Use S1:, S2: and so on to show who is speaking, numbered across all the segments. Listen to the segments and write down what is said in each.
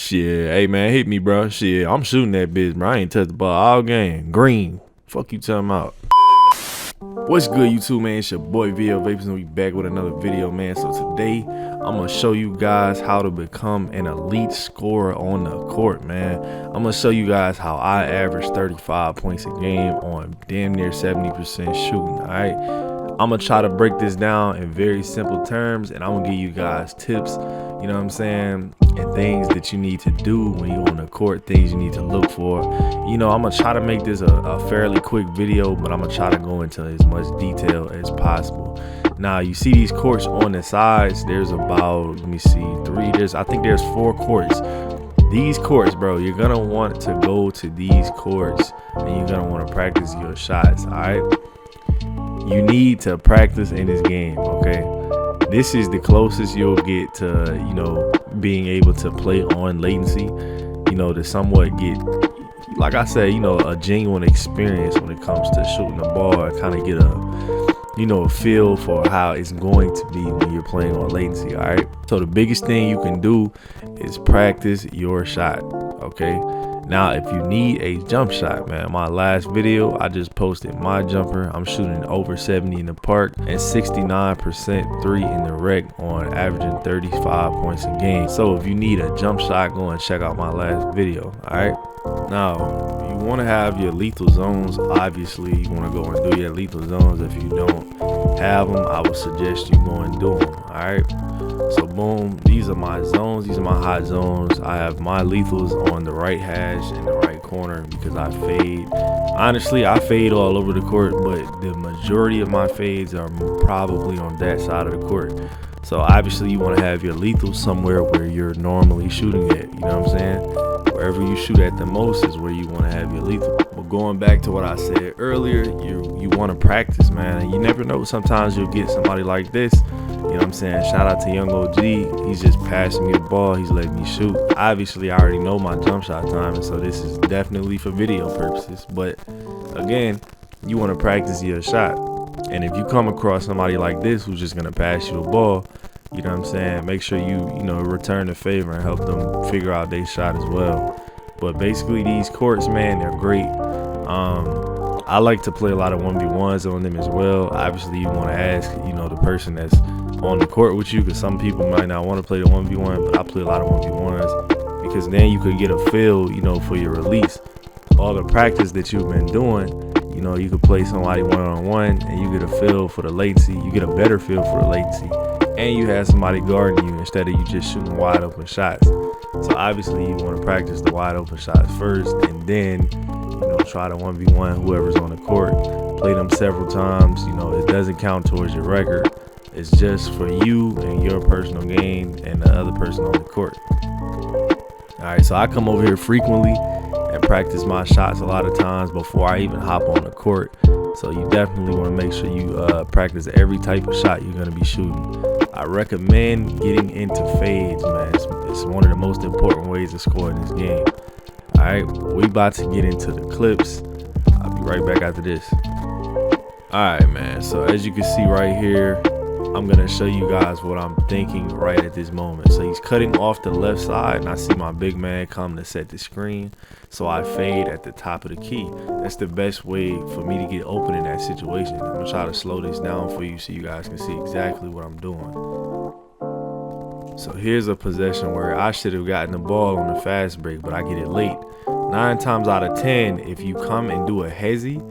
S1: Shit, hey man, hit me, bro. Shit, I'm shooting that bitch, bro. I ain't touched the ball all game. Green. Fuck you talking about. What's good, YouTube, man? It's your boy VL Vapors, and we back with another video, man. So today, I'm gonna show you guys how to become an elite scorer on the court, man. I'm gonna show you guys how I average 35 points a game on damn near 70% shooting, all right? I'm gonna try to break this down in very simple terms, and I'm gonna give you guys tips, you know what I'm saying, and things that you need to do when you're on the court, things you need to look for. You know, I'm gonna try to make this a fairly quick video, but I'm gonna try to go into as much detail as possible. Now, you see these courts on the sides. There's about, let me see, I think there's 4 courts. These courts, bro, you're gonna want to go to these courts, and you're gonna want to practice your shots, all right? You need to practice in this game, okay? This is the closest you'll get to, you know, being able to play on latency, you know, to somewhat get, like I said, you know, a genuine experience when it comes to shooting the ball, and kind of get a, you know, a feel for how it's going to be when you're playing on latency, all right? So the biggest thing you can do is practice your shot, okay? Now, if you need a jump shot, man, my last video, I just posted my jumper. I'm shooting over 70 in the park and 69% 3 in the rec on averaging 35 points a game. So if you need a jump shot, go and check out my last video, all right? Now, you want to have your lethal zones. Obviously, you want to go and do your lethal zones. If you don't have them, I would suggest you go and do them, all right? So boom, these are my zones, these are my hot zones. I have my lethals on the right hash and the right corner because I fade. Honestly, I fade all over the court, but the majority of my fades are probably on that side of the court. So obviously you want to have your lethals somewhere where you're normally shooting at, you know what I'm saying? Wherever you shoot at the most is where you want to have your lethal. But going back to what I said earlier, you want to practice, man. And you never know, sometimes you'll get somebody like this. You know what I'm saying? Shout out to Young OG. He's just passing me the ball. He's letting me shoot. Obviously, I already know my jump shot time, and so this is definitely for video purposes. But again, you want to practice your shot. And if you come across somebody like this who's just going to pass you the ball, you know what I'm saying, make sure you know, return the favor and help them figure out their shot as well. But basically, these courts, man, they're great. I like to play a lot of 1v1s on them as well. Obviously, you want to ask, you know, the person that's on the court with you, because some people might not want to play the 1v1, but I play a lot of 1v1s because then you could get a feel, you know, for your release. All the practice that you've been doing, you know, you could play somebody one-on-one and you get a feel for the latency. You get a better feel for the latency, and you have somebody guarding you instead of you just shooting wide open shots. So obviously you want to practice the wide open shots first, and then, you know, try to 1v1 whoever's on the court. Play them several times. You know, it doesn't count towards your record. It's just for you and your personal gain and the other person on the court. All right, so I come over here frequently and practice my shots a lot of times before I even hop on the court. So you definitely want to make sure you practice every type of shot you're going to be shooting. I recommend getting into fades, man. It's one of the most important ways to score in this game. All right, we about to get into the clips. I'll be right back after this. All right, man. So as you can see right here, I'm gonna show you guys what I'm thinking right at this moment. So he's cutting off the left side, and I see my big man come to set the screen. So I fade at the top of the key. That's the best way for me to get open in that situation. I'm gonna try to slow this down for you so you guys can see exactly what I'm doing. So here's a possession where I should have gotten the ball on the fast break, but I get it late. 9 times out of 10, if you come and do a hezzy,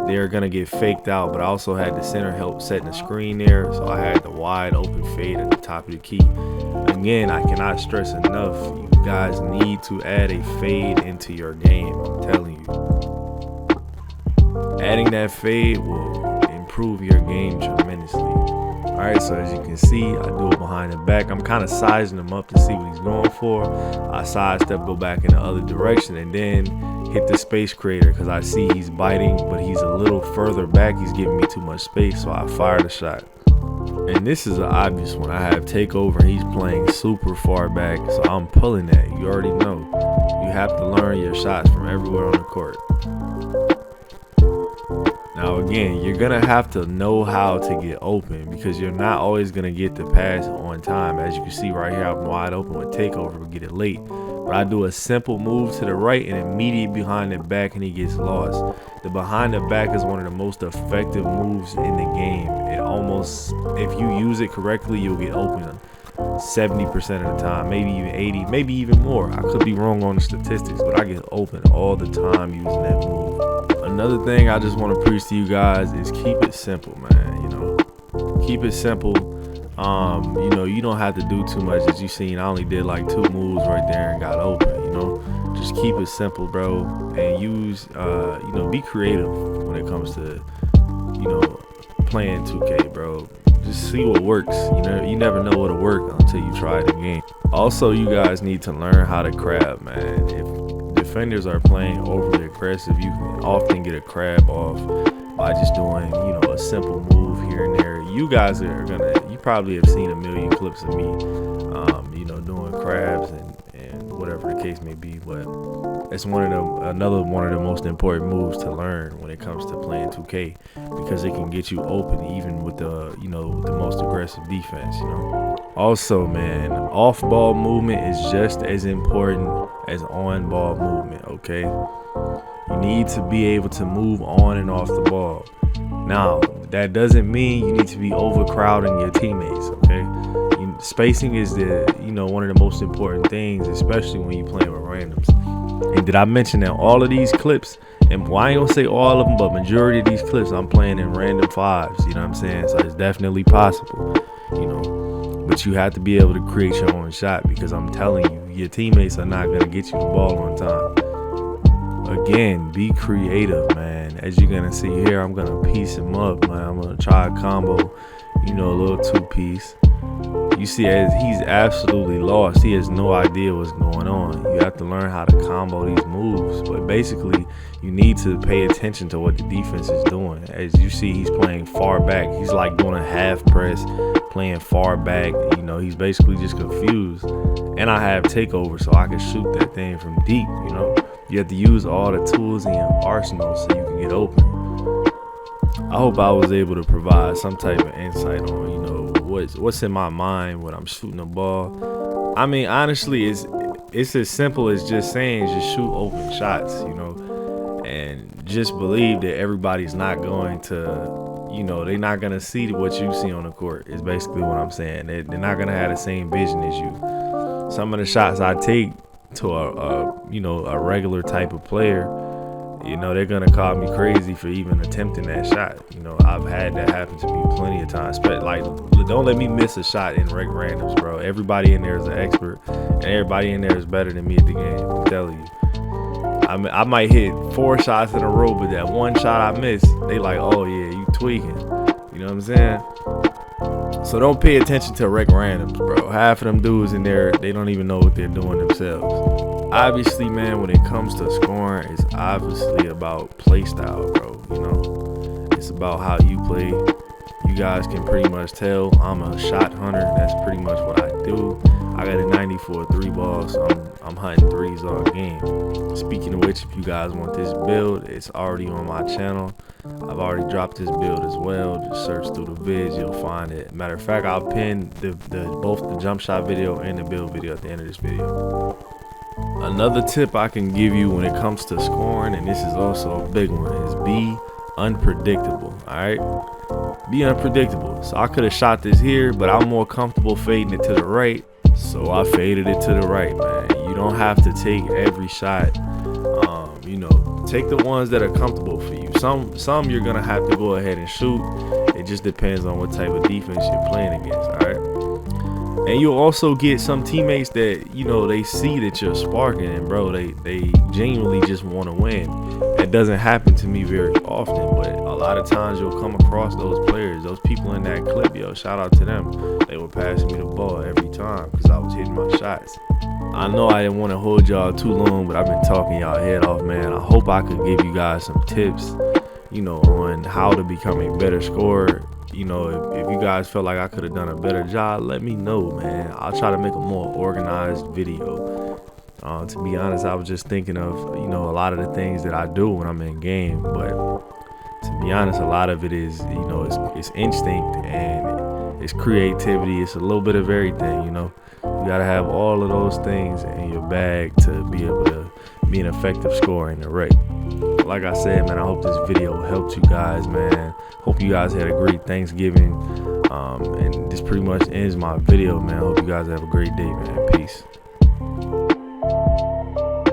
S1: they're gonna get faked out. But I also had the center help setting the screen there, so I had the wide open fade at the top of the key. Again, I cannot stress enough, you guys need to add a fade into your game. I'm telling you, adding that fade will improve your game tremendously. All right, so as you can see, I do it behind the back. I'm kind of sizing him up to see what he's going for. I sidestep, go back in the other direction, and then hit the space creator because I see he's biting, but he's a little further back. He's giving me too much space, so I fire the shot. And this is an obvious one. I have takeover, and he's playing super far back, so I'm pulling that. You already know. You have to learn your shots from everywhere on the court. Now again, you're gonna have to know how to get open because you're not always gonna get the pass on time. As you can see right here, I'm wide open with takeover, but get it late. But I do a simple move to the right and immediately behind the back, and he gets lost. The behind the back is one of the most effective moves in the game. It almost, if you use it correctly, you'll get open 70% of the time, maybe even 80, maybe even more. I could be wrong on the statistics, but I get open all the time using that move. Another thing I just want to preach to you guys is keep it simple, man. You know, keep it simple. You know, you don't have to do too much. As you seen, I only did like 2 moves right there and got open. You know, just keep it simple, bro, and use you know, be creative when it comes to, you know, playing 2K, bro. Just see what works. You know, you never know what'll work until you try it again. Also, you guys need to learn how to crab, man. If defenders are playing overly aggressive, you can often get a crab off by just doing, you know, a simple move here and there. You guys are gonna, you probably have seen a million clips of me, you know, doing crabs and whatever the case may be. But it's another one of the most important moves to learn when it comes to playing 2K, because it can get you open even with the, you know, the most aggressive defense. You know. Also, man, off-ball movement is just as important as on-ball movement. Okay. You need to be able to move on and off the ball. Now, that doesn't mean you need to be overcrowding your teammates, okay? Spacing is one of the most important things, especially when you're playing with randoms. And did I mention that all of these clips, and well, I ain't gonna say all of them, but majority of these clips I'm playing in random 5s, you know what I'm saying? So it's definitely possible, you know. But you have to be able to create your own shot, because I'm telling you, your teammates are not gonna get you the ball on time. Again, be creative, man. As you're gonna see here, I'm gonna piece him up, man. I'm gonna try a combo, you know, a little 2-piece. You see, as he's absolutely lost. He has no idea what's going on. You have to learn how to combo these moves. But basically, you need to pay attention to what the defense is doing. As you see, he's playing far back. He's like doing a half press, playing far back. You know, he's basically just confused. And I have takeover, so I can shoot that thing from deep, you know. You have to use all the tools in your arsenal so you can get open. I hope I was able to provide some type of insight on, you know, what's in my mind when I'm shooting the ball. I mean, honestly, it's as simple as just saying, just shoot open shots, you know, and just believe that everybody's not going to, you know, they're not going to see what you see on the court is basically what I'm saying. They're not going to have the same vision as you. Some of the shots I take to a regular type of player, you know, they're gonna call me crazy for even attempting that shot. You know, I've had that happen to me plenty of times. But like, don't let me miss a shot in randoms, bro. Everybody in there is an expert, and everybody in there is better than me at the game. I'm telling you. I might hit 4 shots in a row, but that one shot I missed, they like, oh yeah, you tweaking. You know what I'm saying? So don't pay attention to randoms, bro. Half of them dudes in there, they don't even know what they're doing themselves. Obviously, man, when it comes to scoring, it's obviously about play style, bro. You know, it's about how you play. You guys can pretty much tell I'm a shot hunter. That's pretty much what I do. I got a 90 for a 3 ball, so I'm hunting 3s all game. Speaking of which, if you guys want this build, it's already on my channel. I've already dropped this build as well. Just search through the vids, you'll find it. Matter of fact, I'll pin both the jump shot video and the build video at the end of this video. Another tip I can give you when it comes to scoring, and this is also a big one, is be unpredictable. All right, be unpredictable. So I could have shot this here, but I'm more comfortable fading it to the right, so I faded it to the right, man. You don't have to take every shot. You know, take the ones that are comfortable for you. Some you're gonna have to go ahead and shoot. It just depends on what type of defense you're playing against. All right. And you'll also get some teammates that, you know, they see that you're sparking, and bro, they genuinely just want to win. That doesn't happen to me very often, but a lot of times you'll come across those players, those people in that clip. Yo, shout out to them. They were passing me the ball every time because I was hitting my shots. I know I didn't want to hold y'all too long, but I've been talking y'all head off, man. I hope I could give you guys some tips, you know, on how to become a better scorer. You know, if you guys felt like I could have done a better job, let me know, man. I'll try to make a more organized video. To be honest, I was just thinking of, you know, a lot of the things that I do when I'm in game, but to be honest, a lot of it is, you know, it's instinct and it's creativity. It's a little bit of everything, you know. You gotta have all of those things in your bag to be able to be an effective scorer in the rec. Like I said, man, I hope this video helped you guys, man. Hope you guys had a great Thanksgiving. And this pretty much ends my video, man. Hope you guys have a great day, man. Peace.